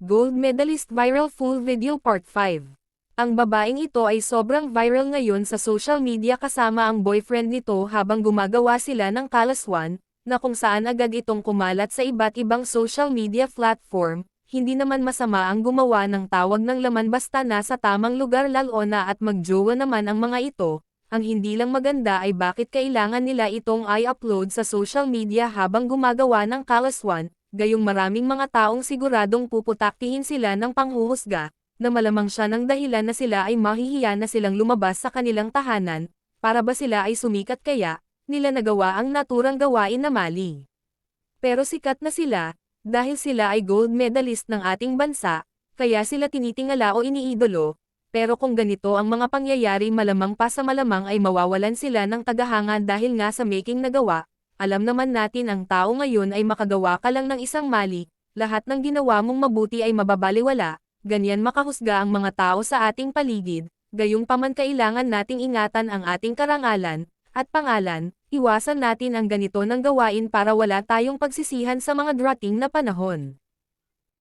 Gold Medalist Viral Full Video Part 5. Ang babaeng ito ay sobrang viral ngayon sa social media kasama ang boyfriend nito habang gumagawa sila ng kalaswan, na kung saan agad itong kumalat sa iba't ibang social media platform. Hindi naman masama ang gumawa ng tawag ng laman basta nasa tamang lugar lalo na at magjowa naman ang mga ito. Ang hindi lang maganda ay bakit kailangan nila itong i-upload sa social media habang gumagawa ng kalaswan. Gayong maraming mga taong siguradong puputaktihin sila ng panghuhusga, na malamang siya ng dahilan na sila ay mahihiya na silang lumabas sa kanilang tahanan, para ba sila ay sumikat kaya, nila nagawa ang naturang gawain na mali. Pero sikat na sila, dahil sila ay gold medalist ng ating bansa, kaya sila tinitingala o iniidolo, pero kung ganito ang mga pangyayari malamang pa sa malamang ay mawawalan sila ng tagahanga dahil nga sa making nagawa. Alam naman natin ang tao ngayon ay makagawa ka lang ng isang mali, lahat ng ginawa mong mabuti ay mababaliwala, ganyan makahusga ang mga tao sa ating paligid, gayong paman kailangan nating ingatan ang ating karangalan, at pangalan, iwasan natin ang ganito ng gawain para wala tayong pagsisihan sa mga darating na panahon.